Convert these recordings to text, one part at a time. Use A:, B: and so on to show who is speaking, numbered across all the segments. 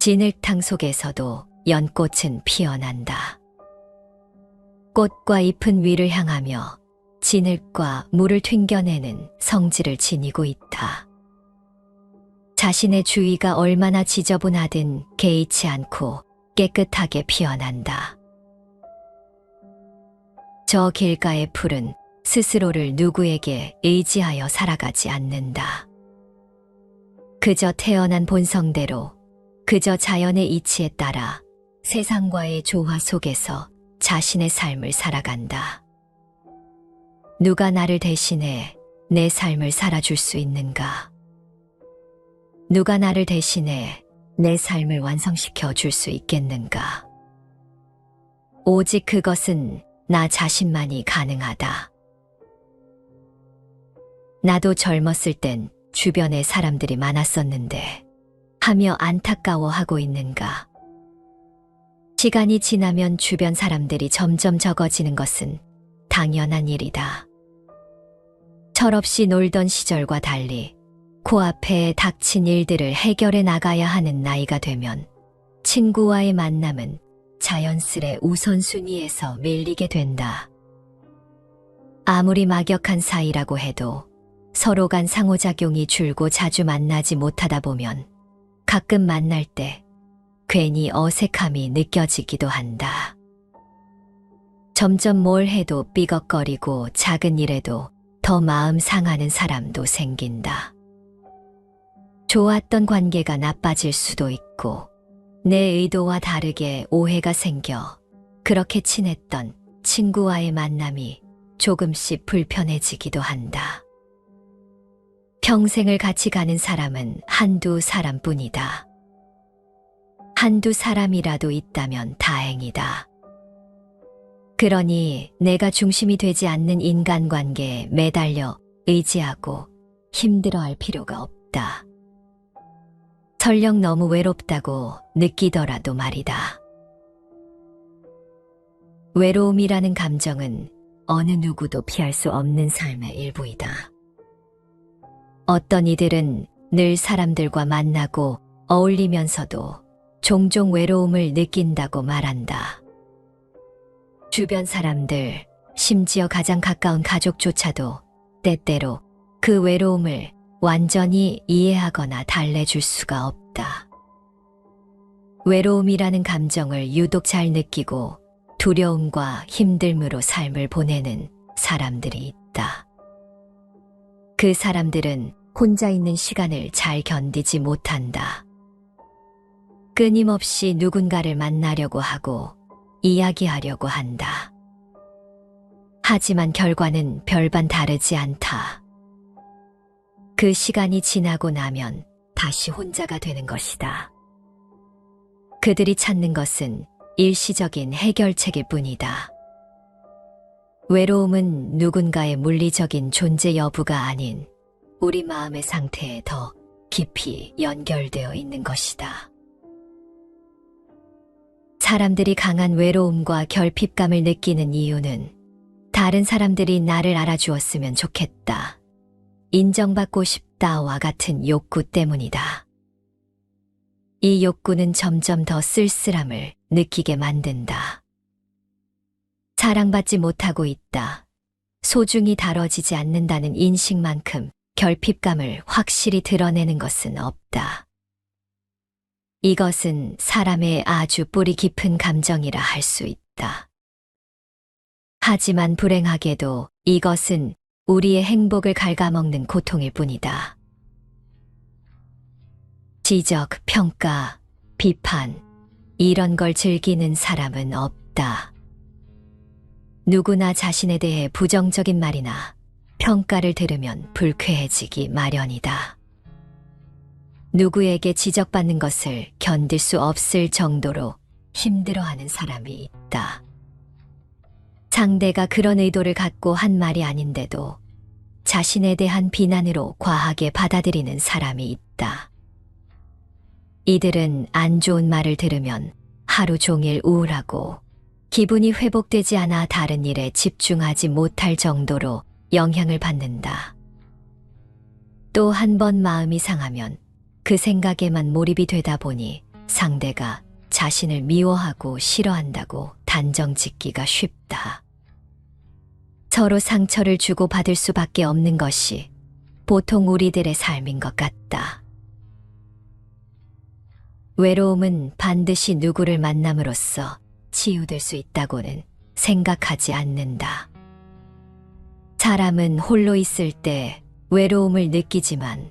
A: 진흙탕 속에서도 연꽃은 피어난다. 꽃과 잎은 위를 향하며 진흙과 물을 튕겨내는 성질을 지니고 있다. 자신의 주위가 얼마나 지저분하든 개의치 않고 깨끗하게 피어난다. 저 길가의 풀은 스스로를 누구에게 의지하여 살아가지 않는다. 그저 태어난 본성대로, 그저 자연의 이치에 따라 세상과의 조화 속에서 자신의 삶을 살아간다. 누가 나를 대신해 내 삶을 살아줄 수 있는가? 누가 나를 대신해 내 삶을 완성시켜 줄 수 있겠는가? 오직 그것은 나 자신만이 가능하다. 나도 젊었을 땐 주변에 사람들이 많았었는데 하며 안타까워하고 있는가? 시간이 지나면 주변 사람들이 점점 적어지는 것은 당연한 일이다. 철없이 놀던 시절과 달리 코앞에 닥친 일들을 해결해 나가야 하는 나이가 되면 친구와의 만남은 자연스레 우선순위에서 밀리게 된다. 아무리 막역한 사이라고 해도 서로 간 상호작용이 줄고 자주 만나지 못하다 보면 가끔 만날 때 괜히 어색함이 느껴지기도 한다. 점점 뭘 해도 삐걱거리고 작은 일에도 더 마음 상하는 사람도 생긴다. 좋았던 관계가 나빠질 수도 있고 내 의도와 다르게 오해가 생겨 그렇게 친했던 친구와의 만남이 조금씩 불편해지기도 한다. 평생을 같이 가는 사람은 한두 사람뿐이다. 한두 사람이라도 있다면 다행이다. 그러니 내가 중심이 되지 않는 인간관계에 매달려 의지하고 힘들어할 필요가 없다. 설령 너무 외롭다고 느끼더라도 말이다. 외로움이라는 감정은 어느 누구도 피할 수 없는 삶의 일부이다. 어떤 이들은 늘 사람들과 만나고 어울리면서도 종종 외로움을 느낀다고 말한다. 주변 사람들, 심지어 가장 가까운 가족조차도 때때로 그 외로움을 완전히 이해하거나 달래줄 수가 없다. 외로움이라는 감정을 유독 잘 느끼고 두려움과 힘듦으로 삶을 보내는 사람들이 있다. 그 사람들은 혼자 있는 시간을 잘 견디지 못한다. 끊임없이 누군가를 만나려고 하고 이야기하려고 한다. 하지만 결과는 별반 다르지 않다. 그 시간이 지나고 나면 다시 혼자가 되는 것이다. 그들이 찾는 것은 일시적인 해결책일 뿐이다. 외로움은 누군가의 물리적인 존재 여부가 아닌 우리 마음의 상태에 더 깊이 연결되어 있는 것이다. 사람들이 강한 외로움과 결핍감을 느끼는 이유는 다른 사람들이 나를 알아주었으면 좋겠다, 인정받고 싶다와 같은 욕구 때문이다. 이 욕구는 점점 더 쓸쓸함을 느끼게 만든다. 사랑받지 못하고 있다, 소중히 다뤄지지 않는다는 인식만큼 결핍감을 확실히 드러내는 것은 없다. 이것은 사람의 아주 뿌리 깊은 감정이라 할 수 있다. 하지만 불행하게도 이것은 우리의 행복을 갉아먹는 고통일 뿐이다. 지적, 평가, 비판, 이런 걸 즐기는 사람은 없다. 누구나 자신에 대해 부정적인 말이나 평가를 들으면 불쾌해지기 마련이다. 누구에게 지적받는 것을 견딜 수 없을 정도로 힘들어하는 사람이 있다. 상대가 그런 의도를 갖고 한 말이 아닌데도 자신에 대한 비난으로 과하게 받아들이는 사람이 있다. 이들은 안 좋은 말을 들으면 하루 종일 우울하고 기분이 회복되지 않아 다른 일에 집중하지 못할 정도로 영향을 받는다. 또 한 번 마음이 상하면 그 생각에만 몰입이 되다 보니 상대가 자신을 미워하고 싫어한다고 단정 짓기가 쉽다. 서로 상처를 주고받을 수밖에 없는 것이 보통 우리들의 삶인 것 같다. 외로움은 반드시 누구를 만남으로써 치유될 수 있다고는 생각하지 않는다. 사람은 홀로 있을 때 외로움을 느끼지만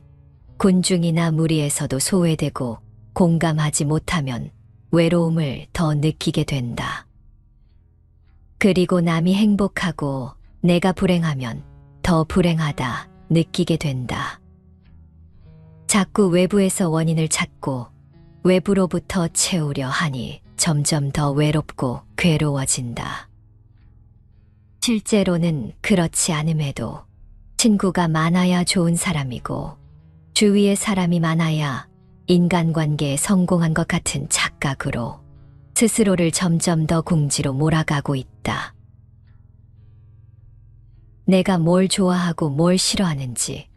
A: 군중이나 무리에서도 소외되고 공감하지 못하면 외로움을 더 느끼게 된다. 그리고 남이 행복하고 내가 불행하면 더 불행하다 느끼게 된다. 자꾸 외부에서 원인을 찾고 외부로부터 채우려 하니 점점 더 외롭고 괴로워진다. 실제로는 그렇지 않음에도 친구가 많아야 좋은 사람이고 주위에 사람이 많아야 인간관계에 성공한 것 같은 착각으로 스스로를 점점 더 궁지로 몰아가고 있다. 내가 뭘 좋아하고 뭘 싫어하는지,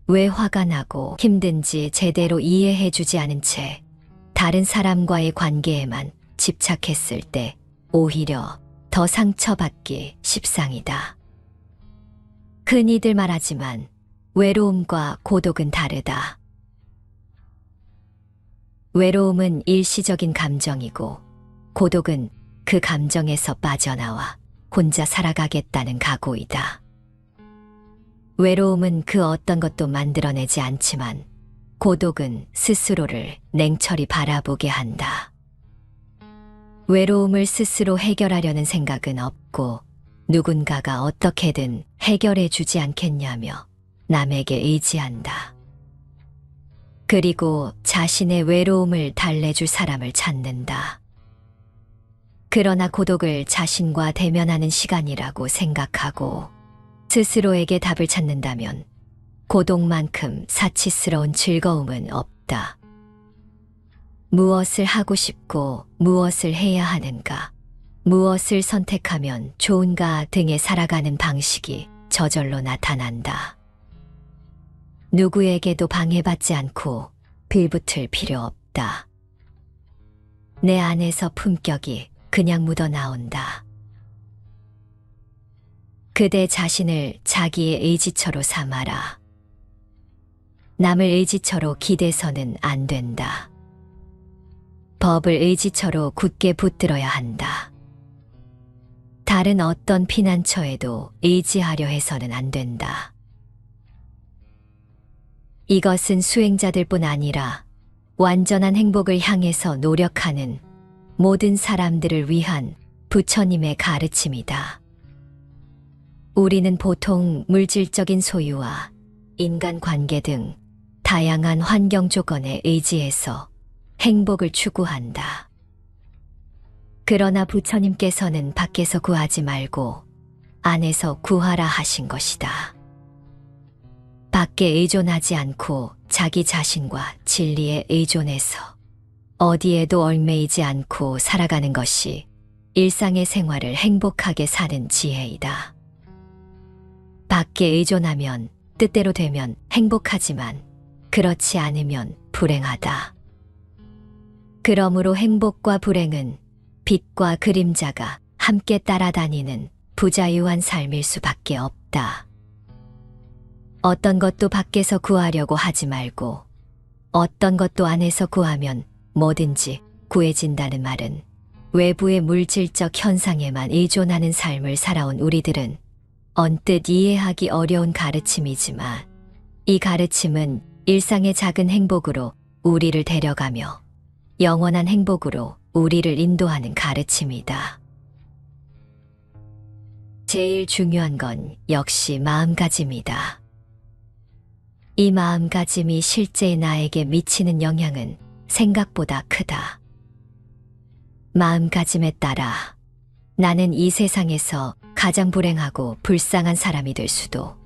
A: 왜 화가 나고 힘든지 제대로 이해해주지 않은 채 다른 사람과의 관계에만 집착했을 때 오히려 더 상처받기 십상이다. 흔히들 말하지만 외로움과 고독은 다르다. 외로움은 일시적인 감정이고 고독은 그 감정에서 빠져나와 혼자 살아가겠다는 각오이다. 외로움은 그 어떤 것도 만들어내지 않지만 고독은 스스로를 냉철히 바라보게 한다. 외로움을 스스로 해결하려는 생각은 없고 누군가가 어떻게든 해결해 주지 않겠냐며 남에게 의지한다. 그리고 자신의 외로움을 달래줄 사람을 찾는다. 그러나 고독을 자신과 대면하는 시간이라고 생각하고 스스로에게 답을 찾는다면 고독만큼 사치스러운 즐거움은 없다. 무엇을 하고 싶고 무엇을 해야 하는가, 무엇을 선택하면 좋은가 등에 살아가는 방식이 저절로 나타난다. 누구에게도 방해받지 않고 빌붙을 필요 없다. 내 안에서 품격이 그냥 묻어나온다. 그대 자신을 자기의 의지처로 삼아라. 남을 의지처로 기대서는 안 된다. 법을 의지처로 굳게 붙들어야 한다. 다른 어떤 피난처에도 의지하려 해서는 안 된다. 이것은 수행자들뿐 아니라 완전한 행복을 향해서 노력하는 모든 사람들을 위한 부처님의 가르침이다. 우리는 보통 물질적인 소유와 인간관계 등 다양한 환경 조건에 의지해서 행복을 추구한다. 그러나 부처님께서는 밖에서 구하지 말고 안에서 구하라 하신 것이다. 밖에 의존하지 않고 자기 자신과 진리에 의존해서 어디에도 얽매이지 않고 살아가는 것이 일상의 생활을 행복하게 사는 지혜이다. 밖에 의존하면 뜻대로 되면 행복하지만 그렇지 않으면 불행하다. 그러므로 행복과 불행은 빛과 그림자가 함께 따라다니는 부자유한 삶일 수밖에 없다. 어떤 것도 밖에서 구하려고 하지 말고 어떤 것도 안에서 구하면 뭐든지 구해진다는 말은 외부의 물질적 현상에만 의존하는 삶을 살아온 우리들은 언뜻 이해하기 어려운 가르침이지만 이 가르침은 일상의 작은 행복으로 우리를 데려가며 영원한 행복으로 우리를 인도하는 가르침이다. 제일 중요한 건 역시 마음가짐이다. 이 마음가짐이 실제 나에게 미치는 영향은 생각보다 크다. 마음가짐에 따라 나는 이 세상에서 가장 불행하고 불쌍한 사람이 될 수도,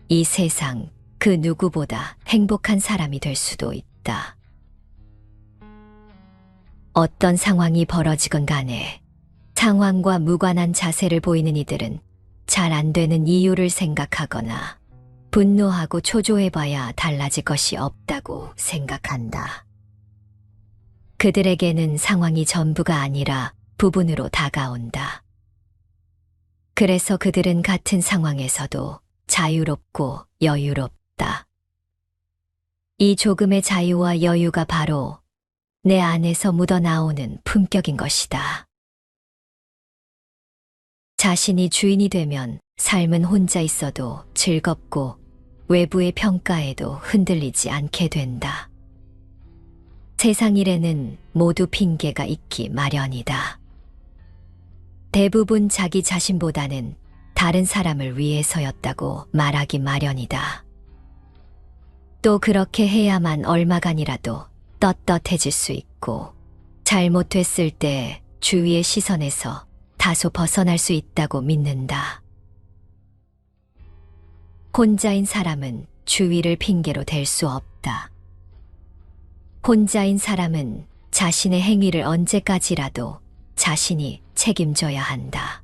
A: 이 세상 그 누구보다 행복한 사람이 될 수도 있다. 어떤 상황이 벌어지건 간에 상황과 무관한 자세를 보이는 이들은 잘 안 되는 이유를 생각하거나 분노하고 초조해봐야 달라질 것이 없다고 생각한다. 그들에게는 상황이 전부가 아니라 부분으로 다가온다. 그래서 그들은 같은 상황에서도 자유롭고 여유롭다. 이 조금의 자유와 여유가 바로 내 안에서 묻어나오는 품격인 것이다. 자신이 주인이 되면 삶은 혼자 있어도 즐겁고 외부의 평가에도 흔들리지 않게 된다. 세상 일에는 모두 핑계가 있기 마련이다. 대부분 자기 자신보다는 다른 사람을 위해서였다고 말하기 마련이다. 또 그렇게 해야만 얼마간이라도 떳떳해질 수 있고 잘못됐을 때 주위의 시선에서 다소 벗어날 수 있다고 믿는다. 혼자인 사람은 주위를 핑계로 댈 수 없다. 혼자인 사람은 자신의 행위를 언제까지라도 자신이 책임져야 한다.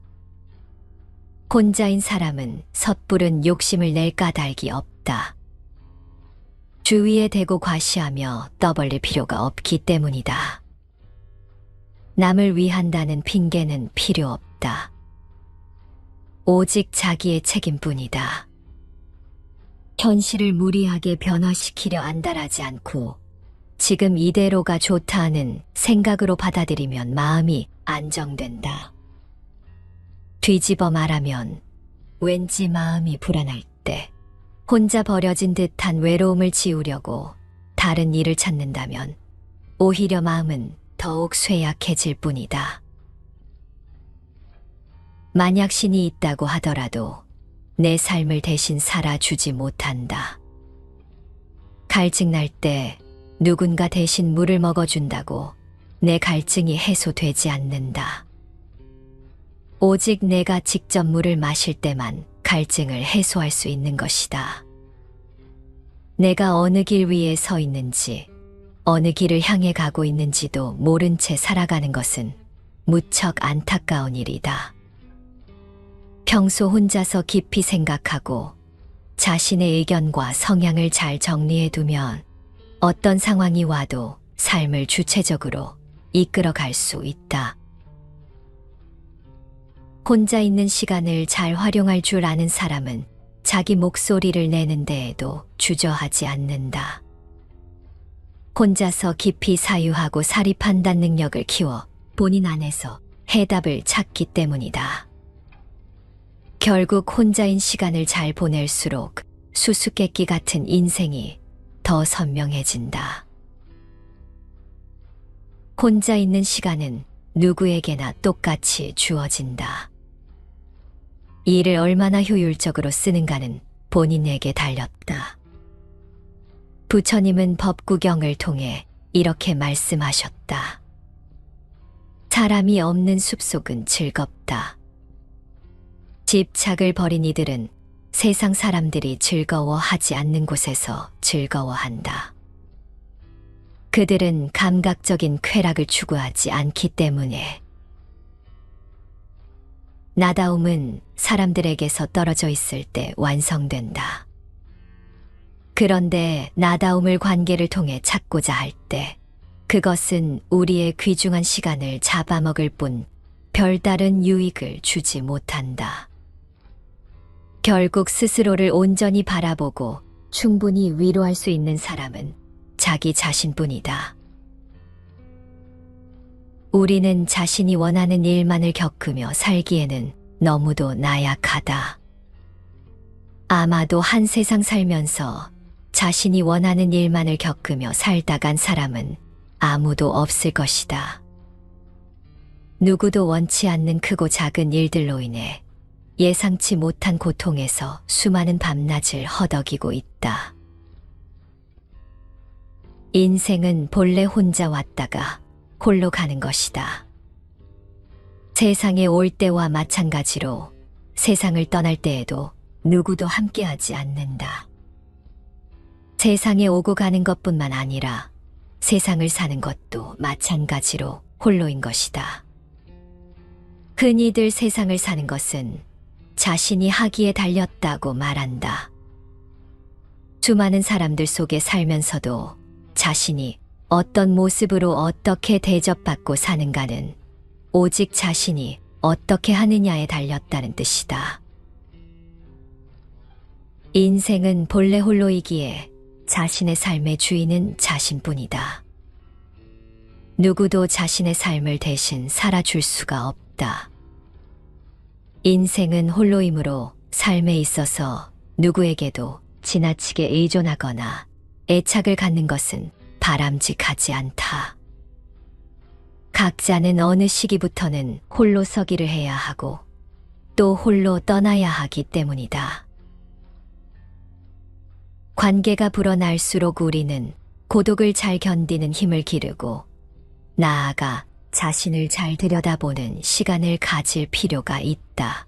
A: 혼자인 사람은 섣부른 욕심을 낼 까닭이 없다. 주위에 대고 과시하며 떠벌릴 필요가 없기 때문이다. 남을 위한다는 핑계는 필요 없다. 오직 자기의 책임뿐이다. 현실을 무리하게 변화시키려 안달하지 않고 지금 이대로가 좋다 하는 생각으로 받아들이면 마음이 안정된다. 뒤집어 말하면 왠지 마음이 불안할 때 혼자 버려진 듯한 외로움을 지우려고 다른 일을 찾는다면 오히려 마음은 더욱 쇠약해질 뿐이다. 만약 신이 있다고 하더라도 내 삶을 대신 살아주지 못한다. 갈증 날 때 누군가 대신 물을 먹어준다고 내 갈증이 해소되지 않는다. 오직 내가 직접 물을 마실 때만 갈증을 해소할 수 있는 것이다. 내가 어느 길 위에 서 있는지, 어느 길을 향해 가고 있는지도 모른 채 살아가는 것은 무척 안타까운 일이다. 평소 혼자서 깊이 생각하고 자신의 의견과 성향을 잘 정리해 두면 어떤 상황이 와도 삶을 주체적으로 이끌어 갈 수 있다. 혼자 있는 시간을 잘 활용할 줄 아는 사람은 자기 목소리를 내는 데에도 주저하지 않는다. 혼자서 깊이 사유하고 사리 판단 능력을 키워 본인 안에서 해답을 찾기 때문이다. 결국 혼자인 시간을 잘 보낼수록 수수께끼 같은 인생이 더 선명해진다. 혼자 있는 시간은 누구에게나 똑같이 주어진다. 이를 얼마나 효율적으로 쓰는가는 본인에게 달렸다. 부처님은 법구경을 통해 이렇게 말씀하셨다. 사람이 없는 숲속은 즐겁다. 집착을 버린 이들은 세상 사람들이 즐거워하지 않는 곳에서 즐거워한다. 그들은 감각적인 쾌락을 추구하지 않기 때문에. 나다움은 사람들에게서 떨어져 있을 때 완성된다. 그런데 나다움을 관계를 통해 찾고자 할 때 그것은 우리의 귀중한 시간을 잡아먹을 뿐 별다른 유익을 주지 못한다. 결국 스스로를 온전히 바라보고 충분히 위로할 수 있는 사람은 자기 자신뿐이다. 우리는 자신이 원하는 일만을 겪으며 살기에는 너무도 나약하다. 아마도 한 세상 살면서 자신이 원하는 일만을 겪으며 살다 간 사람은 아무도 없을 것이다. 누구도 원치 않는 크고 작은 일들로 인해 예상치 못한 고통에서 수많은 밤낮을 허덕이고 있다. 인생은 본래 혼자 왔다가 홀로 가는 것이다. 세상에 올 때와 마찬가지로 세상을 떠날 때에도 누구도 함께하지 않는다. 세상에 오고 가는 것뿐만 아니라 세상을 사는 것도 마찬가지로 홀로인 것이다. 흔히들 세상을 사는 것은 자신이 하기에 달렸다고 말한다. 수많은 사람들 속에 살면서도 자신이 어떤 모습으로 어떻게 대접받고 사는가는 오직 자신이 어떻게 하느냐에 달렸다는 뜻이다. 인생은 본래 홀로이기에 자신의 삶의 주인은 자신뿐이다. 누구도 자신의 삶을 대신 살아줄 수가 없다. 인생은 홀로이므로 삶에 있어서 누구에게도 지나치게 의존하거나 애착을 갖는 것은 바람직하지 않다. 각자는 어느 시기부터는 홀로 서기를 해야 하고 또 홀로 떠나야 하기 때문이다. 관계가 불어날수록 우리는 고독을 잘 견디는 힘을 기르고 나아가 자신을 잘 들여다보는 시간을 가질 필요가 있다.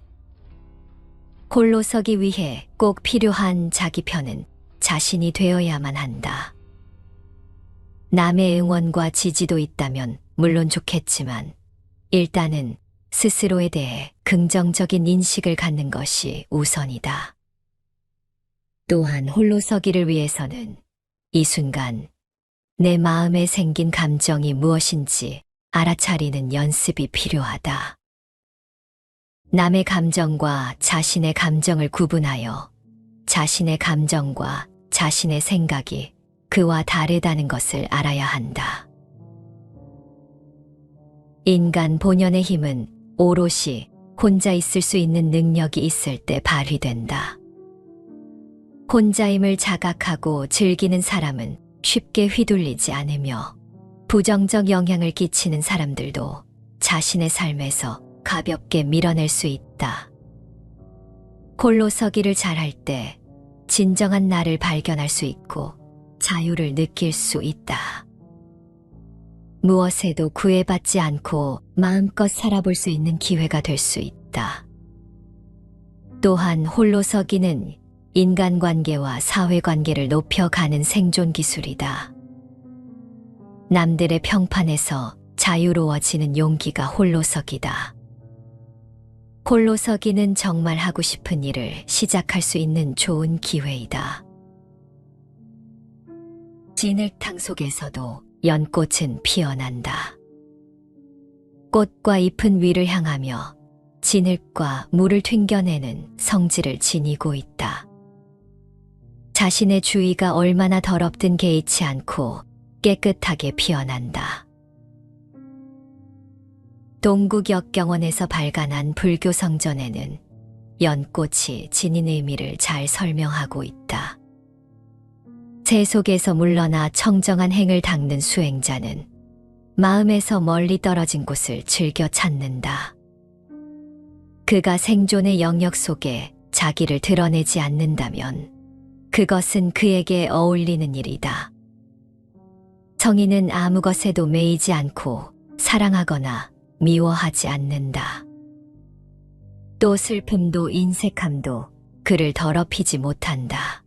A: 홀로 서기 위해 꼭 필요한 자기 편은 자신이 되어야만 한다. 남의 응원과 지지도 있다면 물론 좋겠지만 일단은 스스로에 대해 긍정적인 인식을 갖는 것이 우선이다. 또한 홀로 서기를 위해서는 이 순간 내 마음에 생긴 감정이 무엇인지 알아차리는 연습이 필요하다. 남의 감정과 자신의 감정을 구분하여 자신의 감정과 자신의 생각이 그와 다르다는 것을 알아야 한다. 인간 본연의 힘은 오롯이 혼자 있을 수 있는 능력이 있을 때 발휘된다. 혼자임을 자각하고 즐기는 사람은 쉽게 휘둘리지 않으며 부정적 영향을 끼치는 사람들도 자신의 삶에서 가볍게 밀어낼 수 있다. 홀로 서기를 잘할 때 진정한 나를 발견할 수 있고 자유를 느낄 수 있다. 무엇에도 구애받지 않고 마음껏 살아볼 수 있는 기회가 될 수 있다. 또한 홀로 서기는 인간관계와 사회관계를 높여가는 생존 기술이다. 남들의 평판에서 자유로워지는 용기가 홀로서기다. 홀로서기는 정말 하고 싶은 일을 시작할 수 있는 좋은 기회이다. 진흙탕 속에서도 연꽃은 피어난다. 꽃과 잎은 위를 향하며 진흙과 물을 튕겨내는 성질을 지니고 있다. 자신의 주위가 얼마나 더럽든 개의치 않고 깨끗하게 피어난다. 동국 역경원에서 발간한 불교 성전에는 연꽃이 지닌 의미를 잘 설명하고 있다. 재 속에서 물러나 청정한 행을 닦는 수행자는 마음에서 멀리 떨어진 곳을 즐겨 찾는다. 그가 생존의 영역 속에 자기를 드러내지 않는다면 그것은 그에게 어울리는 일이다. 성인은 아무 것에도 매이지 않고 사랑하거나 미워하지 않는다. 또 슬픔도 인색함도 그를 더럽히지 못한다.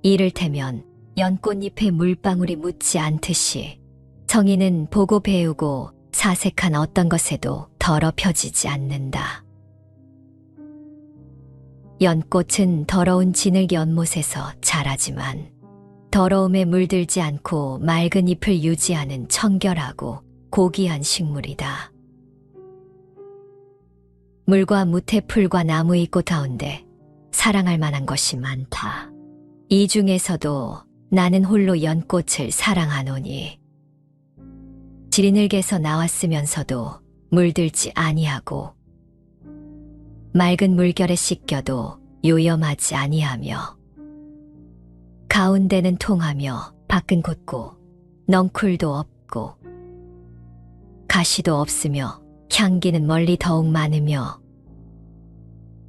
A: 이를테면 연꽃잎에 물방울이 묻지 않듯이 성인은 보고 배우고 사색한 어떤 것에도 더럽혀지지 않는다. 연꽃은 더러운 진흙 연못에서 자라지만 더러움에 물들지 않고 맑은 잎을 유지하는 청결하고 고귀한 식물이다. 물과 무태 풀과 나무의 꽃 가운데 사랑할 만한 것이 많다. 이 중에서도 나는 홀로 연꽃을 사랑하노니 지리늘개서 나왔으면서도 물들지 아니하고 맑은 물결에 씻겨도 요염하지 아니하며 가운데는 통하며 밖은 곧고 넝쿨도 없고 가시도 없으며 향기는 멀리 더욱 많으며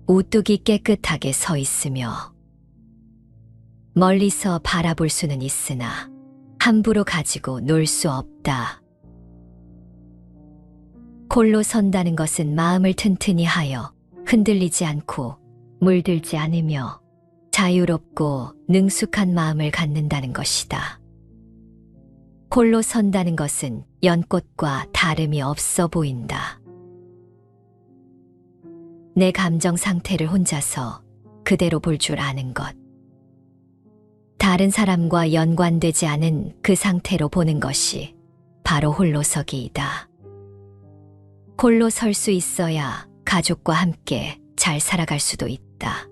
A: 우뚝이 깨끗하게 서 있으며 멀리서 바라볼 수는 있으나 함부로 가지고 놀 수 없다. 홀로 선다는 것은 마음을 튼튼히 하여 흔들리지 않고 물들지 않으며 자유롭고 능숙한 마음을 갖는다는 것이다. 홀로 선다는 것은 연꽃과 다름이 없어 보인다. 내 감정 상태를 혼자서 그대로 볼 줄 아는 것. 다른 사람과 연관되지 않은 그 상태로 보는 것이 바로 홀로서기이다. 홀로 설 수 있어야 가족과 함께 잘 살아갈 수도 있다.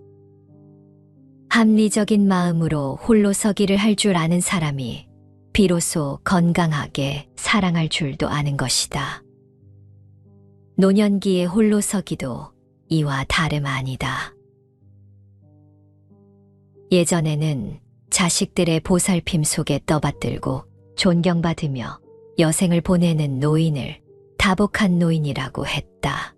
A: 합리적인 마음으로 홀로서기를 할 줄 아는 사람이 비로소 건강하게 사랑할 줄도 아는 것이다. 노년기의 홀로서기도 이와 다름 아니다. 예전에는 자식들의 보살핌 속에 떠받들고 존경받으며 여생을 보내는 노인을 다복한 노인이라고 했다.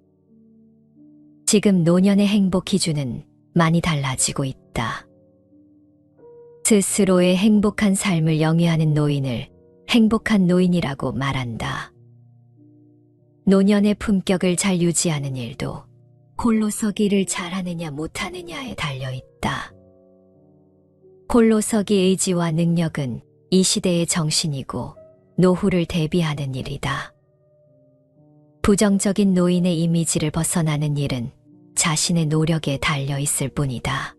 A: 지금 노년의 행복 기준은 많이 달라지고 있다. 스스로의 행복한 삶을 영위하는 노인을 행복한 노인이라고 말한다. 노년의 품격을 잘 유지하는 일도 홀로서기를 잘하느냐 못하느냐에 달려있다. 홀로서기 의지와 능력은 이 시대의 정신이고 노후를 대비하는 일이다. 부정적인 노인의 이미지를 벗어나는 일은 자신의 노력에 달려있을 뿐이다.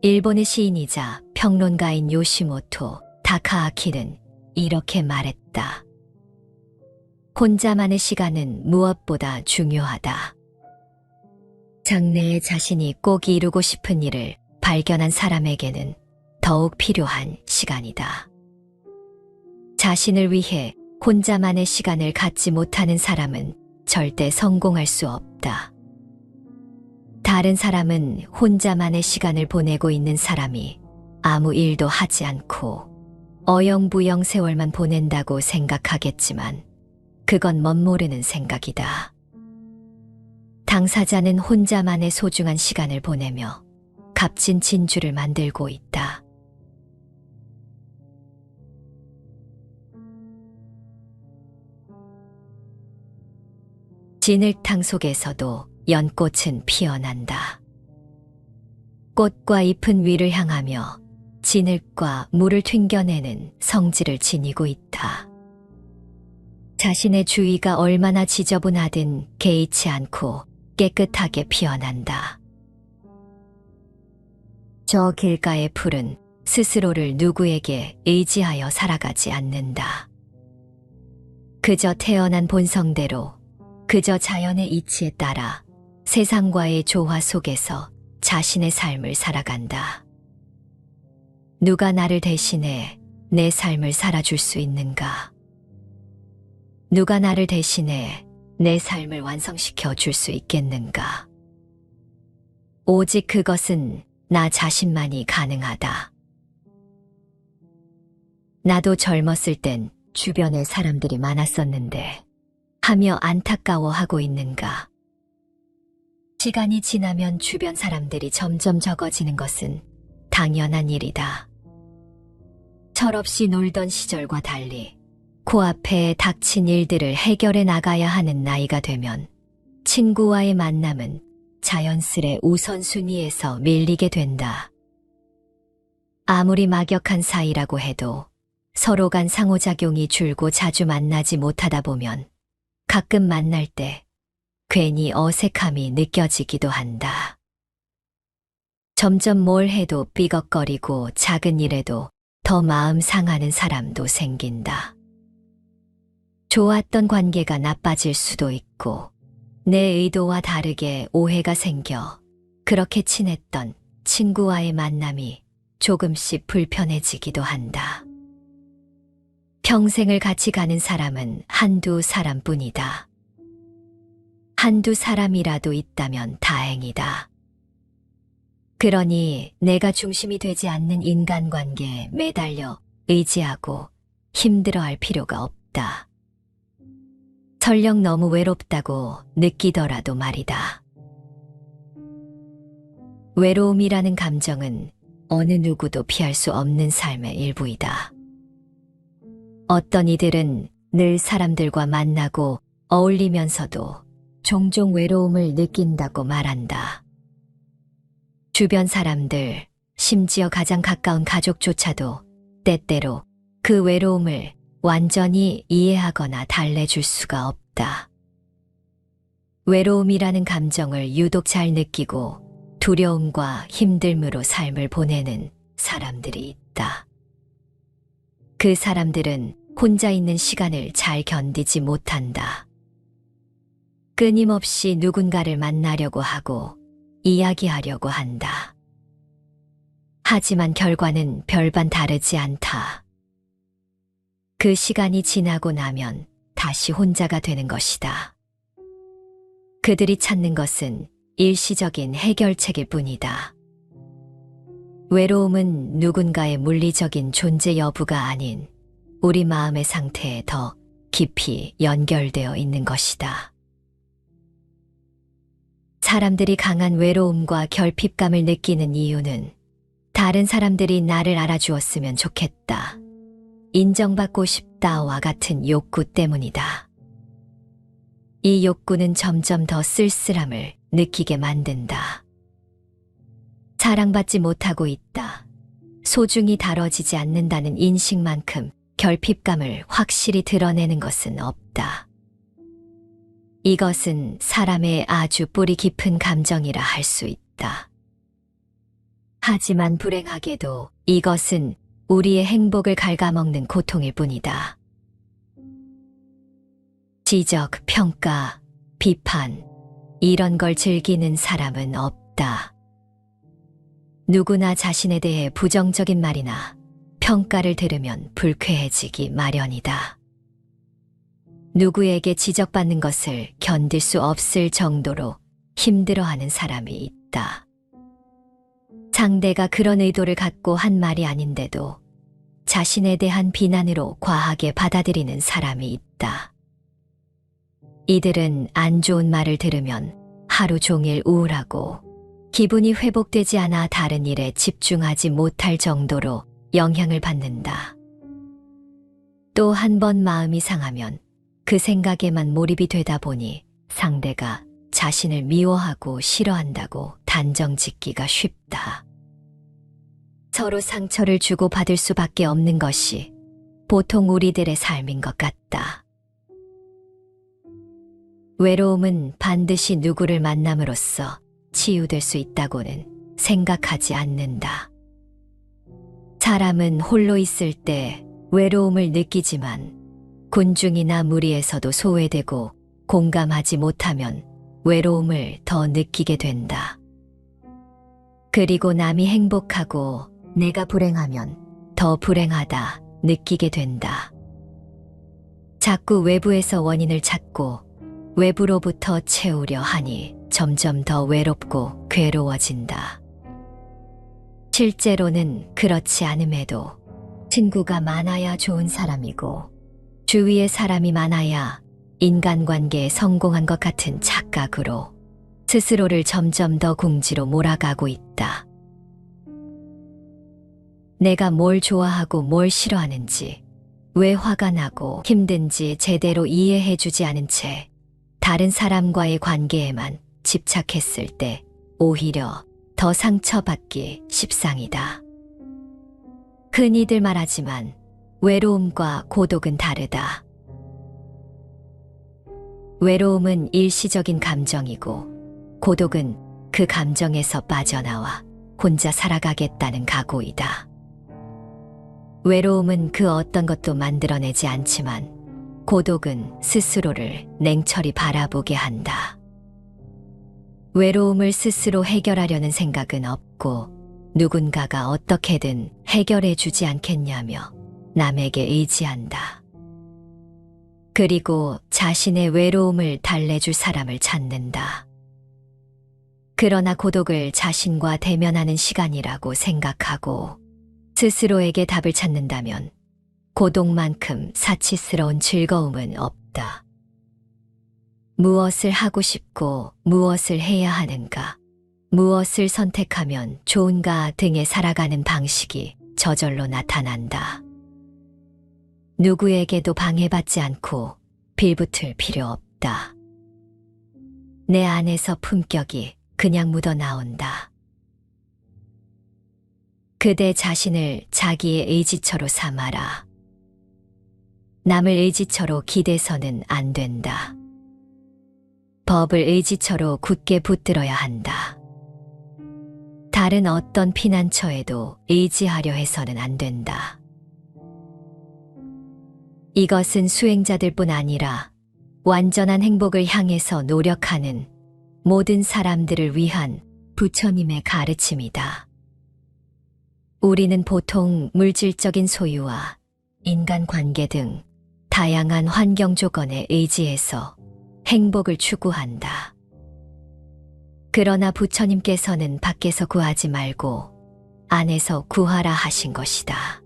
A: 일본의 시인이자 평론가인 요시모토 다카아키는 이렇게 말했다. 혼자만의 시간은 무엇보다 중요하다. 장래에 자신이 꼭 이루고 싶은 일을 발견한 사람에게는 더욱 필요한 시간이다. 자신을 위해 혼자만의 시간을 갖지 못하는 사람은 절대 성공할 수 없다. 다른 사람은 혼자만의 시간을 보내고 있는 사람이 아무 일도 하지 않고 어영부영 세월만 보낸다고 생각하겠지만 그건 멋모르는 생각이다. 당사자는 혼자만의 소중한 시간을 보내며 값진 진주를 만들고 있다. 진흙탕 속에서도 연꽃은 피어난다. 꽃과 잎은 위를 향하며 진흙과 물을 튕겨내는 성질을 지니고 있다. 자신의 주위가 얼마나 지저분하든 개의치 않고 깨끗하게 피어난다. 저 길가의 풀은 스스로를 누구에게 의지하여 살아가지 않는다. 그저 태어난 본성대로, 그저 자연의 이치에 따라 세상과의 조화 속에서 자신의 삶을 살아간다. 누가 나를 대신해 내 삶을 살아줄 수 있는가? 누가 나를 대신해 내 삶을 완성시켜 줄 수 있겠는가? 오직 그것은 나 자신만이 가능하다. 나도 젊었을 땐 주변에 사람들이 많았었는데 하며 안타까워하고 있는가? 시간이 지나면 주변 사람들이 점점 적어지는 것은 당연한 일이다. 철없이 놀던 시절과 달리 코앞에 닥친 일들을 해결해 나가야 하는 나이가 되면 친구와의 만남은 자연스레 우선순위에서 밀리게 된다. 아무리 막역한 사이라고 해도 서로 간 상호작용이 줄고 자주 만나지 못하다 보면 가끔 만날 때 괜히 어색함이 느껴지기도 한다. 점점 뭘 해도 삐걱거리고 작은 일에도 더 마음 상하는 사람도 생긴다. 좋았던 관계가 나빠질 수도 있고 내 의도와 다르게 오해가 생겨 그렇게 친했던 친구와의 만남이 조금씩 불편해지기도 한다. 평생을 같이 가는 사람은 한두 사람뿐이다. 한두 사람이라도 있다면 다행이다. 그러니 내가 중심이 되지 않는 인간관계에 매달려 의지하고 힘들어할 필요가 없다. 설령 너무 외롭다고 느끼더라도 말이다. 외로움이라는 감정은 어느 누구도 피할 수 없는 삶의 일부이다. 어떤 이들은 늘 사람들과 만나고 어울리면서도 종종 외로움을 느낀다고 말한다. 주변 사람들, 심지어 가장 가까운 가족조차도 때때로 그 외로움을 완전히 이해하거나 달래줄 수가 없다. 외로움이라는 감정을 유독 잘 느끼고 두려움과 힘듦으로 삶을 보내는 사람들이 있다. 그 사람들은 혼자 있는 시간을 잘 견디지 못한다. 끊임없이 누군가를 만나려고 하고 이야기하려고 한다. 하지만 결과는 별반 다르지 않다. 그 시간이 지나고 나면 다시 혼자가 되는 것이다. 그들이 찾는 것은 일시적인 해결책일 뿐이다. 외로움은 누군가의 물리적인 존재 여부가 아닌 우리 마음의 상태에 더 깊이 연결되어 있는 것이다. 사람들이 강한 외로움과 결핍감을 느끼는 이유는 다른 사람들이 나를 알아주었으면 좋겠다, 인정받고 싶다와 같은 욕구 때문이다. 이 욕구는 점점 더 쓸쓸함을 느끼게 만든다. 사랑받지 못하고 있다, 소중히 다뤄지지 않는다는 인식만큼 결핍감을 확실히 드러내는 것은 없다. 이것은 사람의 아주 뿌리 깊은 감정이라 할 수 있다. 하지만 불행하게도 이것은 우리의 행복을 갉아먹는 고통일 뿐이다. 지적, 평가, 비판, 이런 걸 즐기는 사람은 없다. 누구나 자신에 대해 부정적인 말이나 평가를 들으면 불쾌해지기 마련이다. 누구에게 지적받는 것을 견딜 수 없을 정도로 힘들어하는 사람이 있다. 상대가 그런 의도를 갖고 한 말이 아닌데도 자신에 대한 비난으로 과하게 받아들이는 사람이 있다. 이들은 안 좋은 말을 들으면 하루 종일 우울하고 기분이 회복되지 않아 다른 일에 집중하지 못할 정도로 영향을 받는다. 또 한 번 마음이 상하면 그 생각에만 몰입이 되다 보니 상대가 자신을 미워하고 싫어한다고 단정 짓기가 쉽다. 서로 상처를 주고받을 수밖에 없는 것이 보통 우리들의 삶인 것 같다. 외로움은 반드시 누구를 만남으로써 치유될 수 있다고는 생각하지 않는다. 사람은 홀로 있을 때 외로움을 느끼지만 군중이나 무리에서도 소외되고 공감하지 못하면 외로움을 더 느끼게 된다. 그리고 남이 행복하고 내가 불행하면 더 불행하다 느끼게 된다. 자꾸 외부에서 원인을 찾고 외부로부터 채우려 하니 점점 더 외롭고 괴로워진다. 실제로는 그렇지 않음에도 친구가 많아야 좋은 사람이고 주위에 사람이 많아야 인간관계에 성공한 것 같은 착각으로 스스로를 점점 더 궁지로 몰아가고 있다. 내가 뭘 좋아하고 뭘 싫어하는지, 왜 화가 나고 힘든지 제대로 이해해주지 않은 채 다른 사람과의 관계에만 집착했을 때 오히려 더 상처받기 십상이다. 흔히들 말하지만 외로움과 고독은 다르다. 외로움은 일시적인 감정이고 고독은 그 감정에서 빠져나와 혼자 살아가겠다는 각오이다. 외로움은 그 어떤 것도 만들어내지 않지만 고독은 스스로를 냉철히 바라보게 한다. 외로움을 스스로 해결하려는 생각은 없고 누군가가 어떻게든 해결해 주지 않겠냐며 남에게 의지한다. 그리고 자신의 외로움을 달래줄 사람을 찾는다. 그러나 고독을 자신과 대면하는 시간이라고 생각하고 스스로에게 답을 찾는다면 고독만큼 사치스러운 즐거움은 없다. 무엇을 하고 싶고 무엇을 해야 하는가, 무엇을 선택하면 좋은가 등의 살아가는 방식이 저절로 나타난다. 누구에게도 방해받지 않고 빌붙을 필요 없다. 내 안에서 품격이 그냥 묻어나온다. 그대 자신을 자기의 의지처로 삼아라. 남을 의지처로 기대서는 안 된다. 법을 의지처로 굳게 붙들어야 한다. 다른 어떤 피난처에도 의지하려 해서는 안 된다. 이것은 수행자들뿐 아니라 완전한 행복을 향해서 노력하는 모든 사람들을 위한 부처님의 가르침이다. 우리는 보통 물질적인 소유와 인간관계 등 다양한 환경 조건에 의지해서 행복을 추구한다. 그러나 부처님께서는 밖에서 구하지 말고 안에서 구하라 하신 것이다.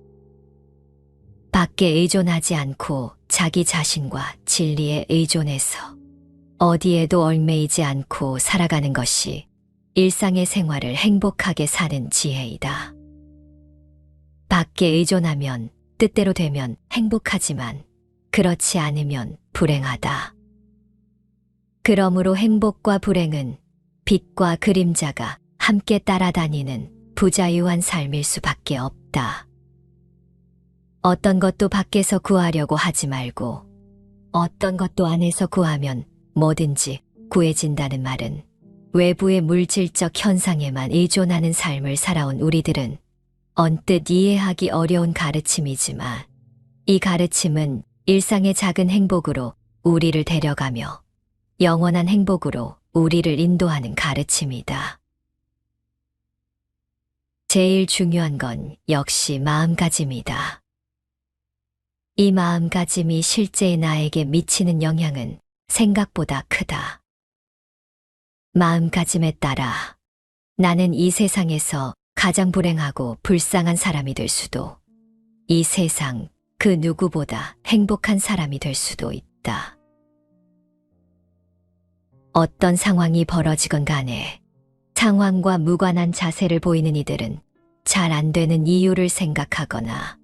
A: 밖에 의존하지 않고 자기 자신과 진리에 의존해서 어디에도 얽매이지 않고 살아가는 것이 일상의 생활을 행복하게 사는 지혜이다. 밖에 의존하면 뜻대로 되면 행복하지만 그렇지 않으면 불행하다. 그러므로 행복과 불행은 빛과 그림자가 함께 따라다니는 부자유한 삶일 수밖에 없다. 어떤 것도 밖에서 구하려고 하지 말고 어떤 것도 안에서 구하면 뭐든지 구해진다는 말은 외부의 물질적 현상에만 의존하는 삶을 살아온 우리들은 언뜻 이해하기 어려운 가르침이지만 이 가르침은 일상의 작은 행복으로 우리를 데려가며 영원한 행복으로 우리를 인도하는 가르침이다. 제일 중요한 건 역시 마음가짐이다. 이 마음가짐이 실제의 나에게 미치는 영향은 생각보다 크다. 마음가짐에 따라 나는 이 세상에서 가장 불행하고 불쌍한 사람이 될 수도, 이 세상 그 누구보다 행복한 사람이 될 수도 있다. 어떤 상황이 벌어지건 간에 상황과 무관한 자세를 보이는 이들은 잘 안 되는 이유를 생각하거나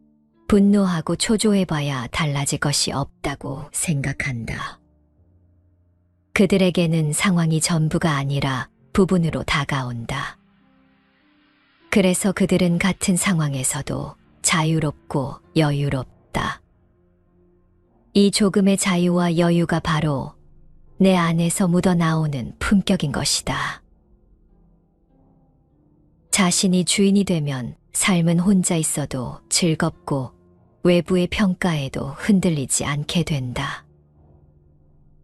A: 분노하고 초조해봐야 달라질 것이 없다고 생각한다. 그들에게는 상황이 전부가 아니라 부분으로 다가온다. 그래서 그들은 같은 상황에서도 자유롭고 여유롭다. 이 조금의 자유와 여유가 바로 내 안에서 묻어나오는 품격인 것이다. 자신이 주인이 되면 삶은 혼자 있어도 즐겁고 외부의 평가에도 흔들리지 않게 된다.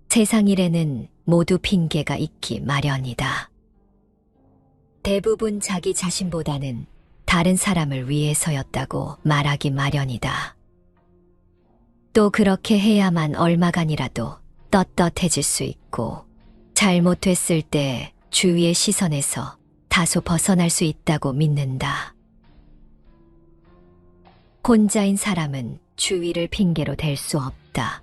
A: 세상 일에는 모두 핑계가 있기 마련이다. 대부분 자기 자신보다는 다른 사람을 위해서였다고 말하기 마련이다. 또 그렇게 해야만 얼마간이라도 떳떳해질 수 있고 잘못됐을 때 주위의 시선에서 다소 벗어날 수 있다고 믿는다. 혼자인 사람은 주위를 핑계로 댈 수 없다.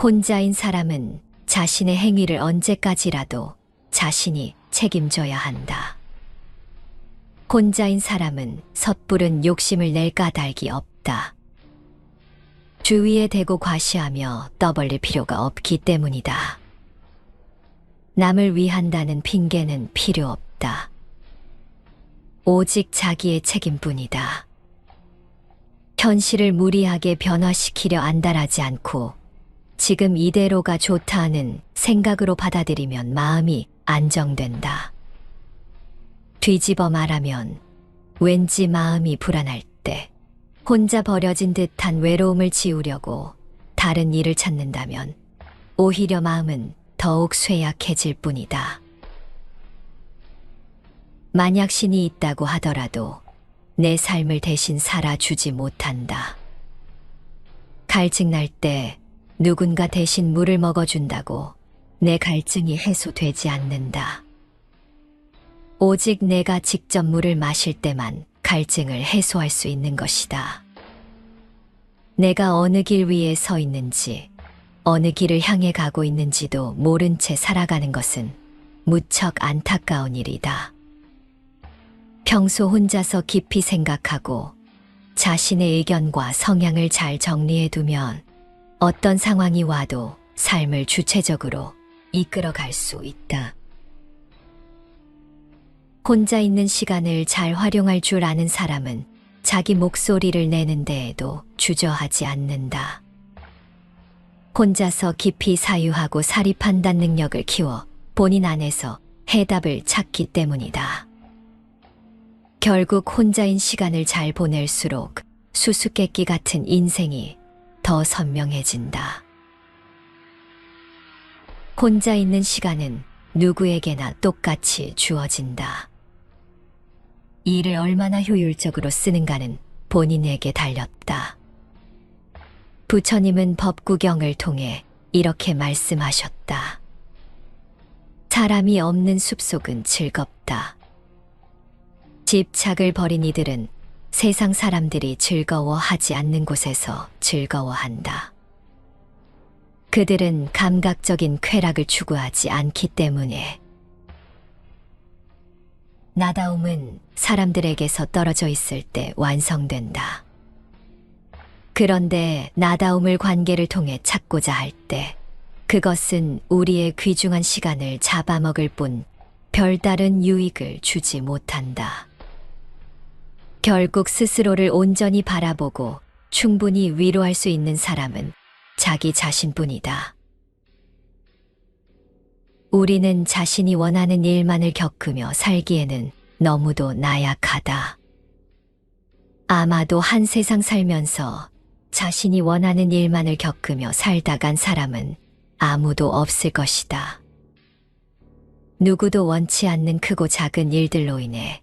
A: 혼자인 사람은 자신의 행위를 언제까지라도 자신이 책임져야 한다. 혼자인 사람은 섣부른 욕심을 낼 까닭이 없다. 주위에 대고 과시하며 떠벌릴 필요가 없기 때문이다. 남을 위한다는 핑계는 필요 없다. 오직 자기의 책임뿐이다. 현실을 무리하게 변화시키려 안달하지 않고 지금 이대로가 좋다 하는 생각으로 받아들이면 마음이 안정된다. 뒤집어 말하면 왠지 마음이 불안할 때 혼자 버려진 듯한 외로움을 지우려고 다른 일을 찾는다면 오히려 마음은 더욱 쇠약해질 뿐이다. 만약 신이 있다고 하더라도 내 삶을 대신 살아주지 못한다. 갈증 날 때 누군가 대신 물을 먹어준다고 내 갈증이 해소되지 않는다. 오직 내가 직접 물을 마실 때만 갈증을 해소할 수 있는 것이다. 내가 어느 길 위에 서 있는지, 어느 길을 향해 가고 있는지도 모른 채 살아가는 것은 무척 안타까운 일이다. 평소 혼자서 깊이 생각하고 자신의 의견과 성향을 잘 정리해두면 어떤 상황이 와도 삶을 주체적으로 이끌어갈 수 있다. 혼자 있는 시간을 잘 활용할 줄 아는 사람은 자기 목소리를 내는 데에도 주저하지 않는다. 혼자서 깊이 사유하고 사리 판단 능력을 키워 본인 안에서 해답을 찾기 때문이다. 결국 혼자인 시간을 잘 보낼수록 수수께끼 같은 인생이 더 선명해진다. 혼자 있는 시간은 누구에게나 똑같이 주어진다. 이를 얼마나 효율적으로 쓰는가는 본인에게 달렸다. 부처님은 법구경을 통해 이렇게 말씀하셨다. 사람이 없는 숲속은 즐겁다. 집착을 버린 이들은 세상 사람들이 즐거워하지 않는 곳에서 즐거워한다. 그들은 감각적인 쾌락을 추구하지 않기 때문에. 나다움은 사람들에게서 떨어져 있을 때 완성된다. 그런데 나다움을 관계를 통해 찾고자 할 때 그것은 우리의 귀중한 시간을 잡아먹을 뿐 별다른 유익을 주지 못한다. 결국 스스로를 온전히 바라보고 충분히 위로할 수 있는 사람은 자기 자신뿐이다. 우리는 자신이 원하는 일만을 겪으며 살기에는 너무도 나약하다. 아마도 한 세상 살면서 자신이 원하는 일만을 겪으며 살다 간 사람은 아무도 없을 것이다. 누구도 원치 않는 크고 작은 일들로 인해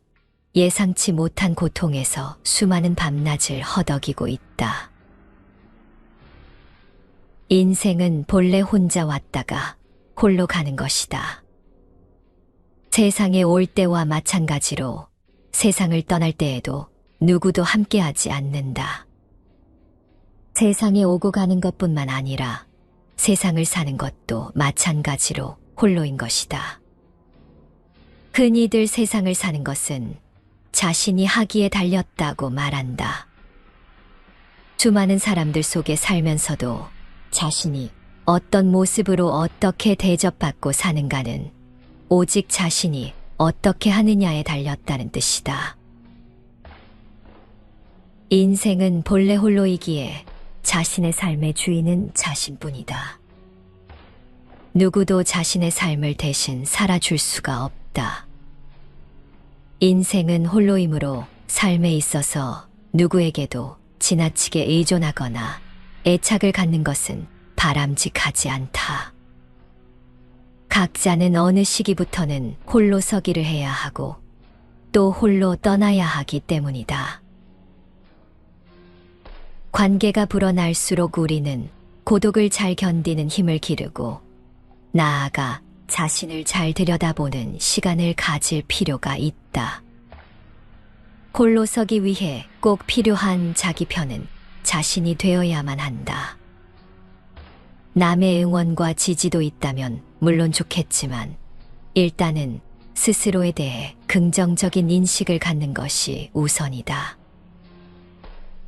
A: 예상치 못한 고통에서 수많은 밤낮을 허덕이고 있다. 인생은 본래 혼자 왔다가 홀로 가는 것이다. 세상에 올 때와 마찬가지로 세상을 떠날 때에도 누구도 함께하지 않는다. 세상에 오고 가는 것뿐만 아니라 세상을 사는 것도 마찬가지로 홀로인 것이다. 흔히들 세상을 사는 것은 자신이 하기에 달렸다고 말한다. 수많은 사람들 속에 살면서도 자신이 어떤 모습으로 어떻게 대접받고 사는가는 오직 자신이 어떻게 하느냐에 달렸다는 뜻이다. 인생은 본래 홀로이기에 자신의 삶의 주인은 자신뿐이다. 누구도 자신의 삶을 대신 살아줄 수가 없다. 인생은 홀로이므로 삶에 있어서 누구에게도 지나치게 의존하거나 애착을 갖는 것은 바람직하지 않다. 각자는 어느 시기부터는 홀로 서기를 해야 하고 또 홀로 떠나야 하기 때문이다. 관계가 불어날수록 우리는 고독을 잘 견디는 힘을 기르고 나아가 자신을 잘 들여다보는 시간을 가질 필요가 있다. 홀로 서기 위해 꼭 필요한 자기 편은 자신이 되어야만 한다. 남의 응원과 지지도 있다면 물론 좋겠지만 일단은 스스로에 대해 긍정적인 인식을 갖는 것이 우선이다.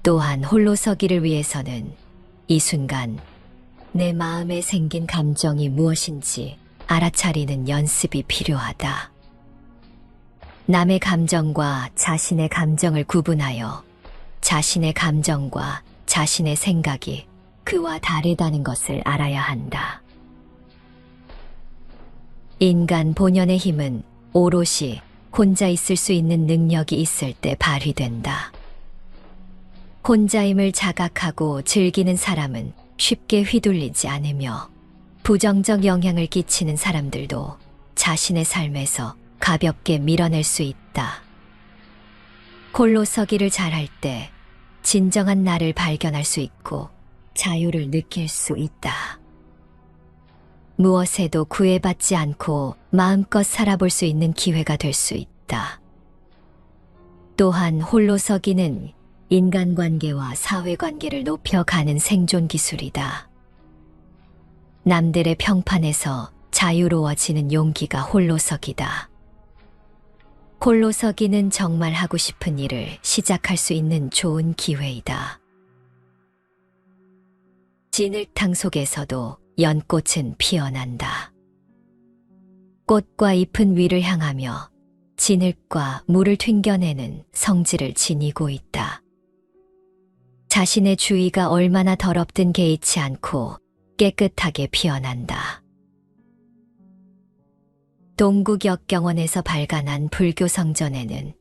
A: 또한 홀로 서기를 위해서는 이 순간 내 마음에 생긴 감정이 무엇인지 알아차리는 연습이 필요하다. 남의 감정과 자신의 감정을 구분하여 자신의 감정과 자신의 생각이 그와 다르다는 것을 알아야 한다. 인간 본연의 힘은 오롯이 혼자 있을 수 있는 능력이 있을 때 발휘된다. 혼자임을 자각하고 즐기는 사람은 쉽게 휘둘리지 않으며 부정적 영향을 끼치는 사람들도 자신의 삶에서 가볍게 밀어낼 수 있다. 홀로 서기를 잘할 때 진정한 나를 발견할 수 있고 자유를 느낄 수 있다. 무엇에도 구애받지 않고 마음껏 살아볼 수 있는 기회가 될 수 있다. 또한 홀로 서기는 인간관계와 사회관계를 높여가는 생존 기술이다. 남들의 평판에서 자유로워지는 용기가 홀로서기다. 홀로서기는 정말 하고 싶은 일을 시작할 수 있는 좋은 기회이다. 진흙탕 속에서도 연꽃은 피어난다. 꽃과 잎은 위를 향하며 진흙과 물을 튕겨내는 성질을 지니고 있다. 자신의 주위가 얼마나 더럽든 개의치 않고 깨끗하게 피어난다. 동국역경원에서 발간한 불교 성전에는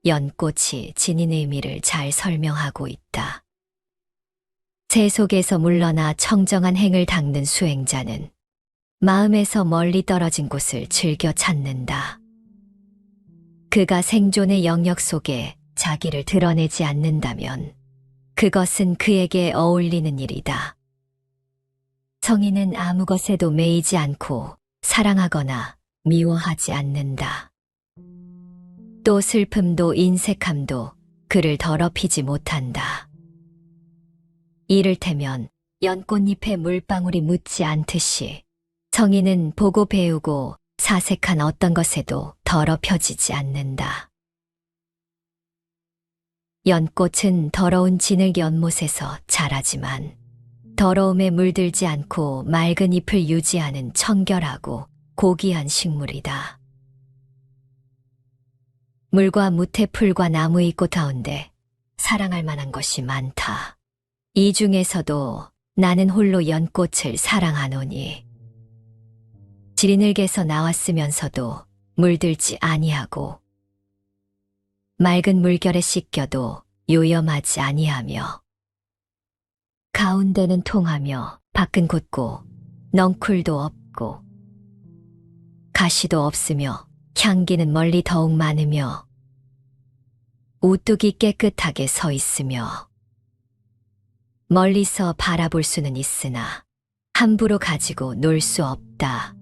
A: 연꽃이 지닌 의미를 잘 설명하고 있다. 새 속에서 물러나 청정한 행을 닦는 수행자는 마음에서 멀리 떨어진 곳을 즐겨 찾는다. 그가 생존의 영역 속에 자기를 드러내지 않는다면 그것은 그에게 어울리는 일이다. 성인은 아무 것에도 매이지 않고 사랑하거나 미워하지 않는다. 또 슬픔도 인색함도 그를 더럽히지 못한다. 이를테면 연꽃잎에 물방울이 묻지 않듯이 성인은 보고 배우고 사색한 어떤 것에도 더럽혀지지 않는다. 연꽃은 더러운 진흙 연못에서 자라지만 더러움에 물들지 않고 맑은 잎을 유지하는 청결하고 고귀한 식물이다. 물과 무태 풀과 나무의 꽃 가운데 사랑할 만한 것이 많다. 이 중에서도 나는 홀로 연꽃을 사랑하노니 지리늘개서 나왔으면서도 물들지 아니하고 맑은 물결에 씻겨도 요염하지 아니하며 가운데는 통하며 밖은 곧고 넝쿨도 없고 가시도 없으며 향기는 멀리 더욱 많으며 우뚝이 깨끗하게 서 있으며 멀리서 바라볼 수는 있으나 함부로 가지고 놀 수 없다.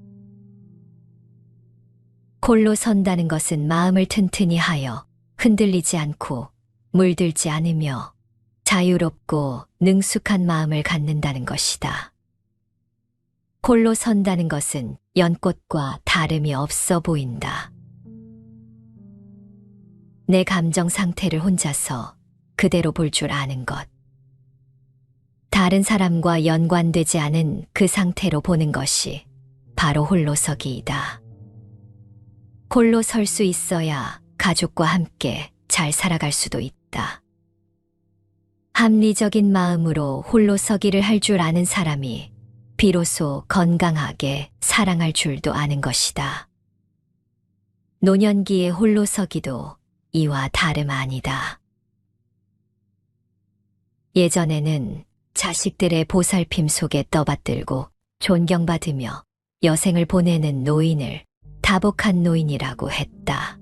A: 홀로 선다는 것은 마음을 튼튼히 하여 흔들리지 않고 물들지 않으며 자유롭고 능숙한 마음을 갖는다는 것이다. 홀로 선다는 것은 연꽃과 다름이 없어 보인다. 내 감정 상태를 혼자서 그대로 볼 줄 아는 것. 다른 사람과 연관되지 않은 그 상태로 보는 것이 바로 홀로서기이다. 홀로 설 수 있어야 가족과 함께 잘 살아갈 수도 있다. 합리적인 마음으로 홀로서기를 할 줄 아는 사람이 비로소 건강하게 사랑할 줄도 아는 것이다. 노년기의 홀로서기도 이와 다름 아니다. 예전에는 자식들의 보살핌 속에 떠받들고 존경받으며 여생을 보내는 노인을 다복한 노인이라고 했다.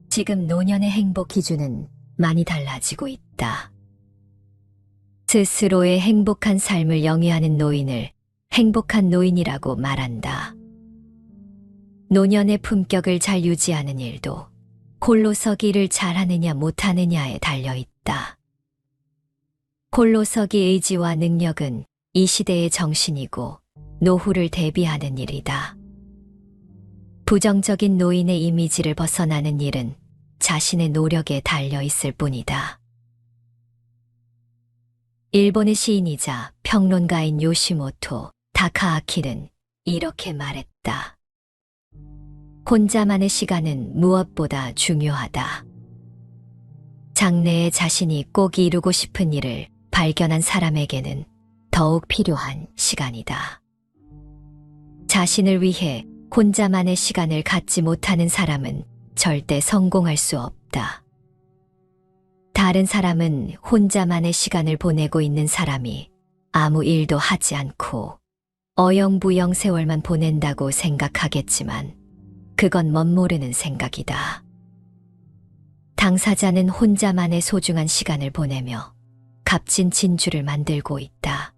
A: 지금 노년의 행복 기준은 많이 달라지고 있다. 스스로의 행복한 삶을 영위하는 노인을 행복한 노인이라고 말한다. 노년의 품격을 잘 유지하는 일도 홀로서기를 잘하느냐 못하느냐에 달려있다. 홀로서기 의지와 능력은 이 시대의 정신이고 노후를 대비하는 일이다. 부정적인 노인의 이미지를 벗어나는 일은 자신의 노력에 달려있을 뿐이다. 일본의 시인이자 평론가인 요시모토 다카아키는 이렇게 말했다. 혼자만의 시간은 무엇보다 중요하다. 장래에 자신이 꼭 이루고 싶은 일을 발견한 사람에게는 더욱 필요한 시간이다. 자신을 위해 혼자만의 시간을 갖지 못하는 사람은 절대 성공할 수 없다. 다른 사람은 혼자만의 시간을 보내고 있는 사람이 아무 일도 하지 않고 어영부영 세월만 보낸다고 생각하겠지만 그건 멋모르는 생각이다. 당사자는 혼자만의 소중한 시간을 보내며 값진 진주를 만들고 있다.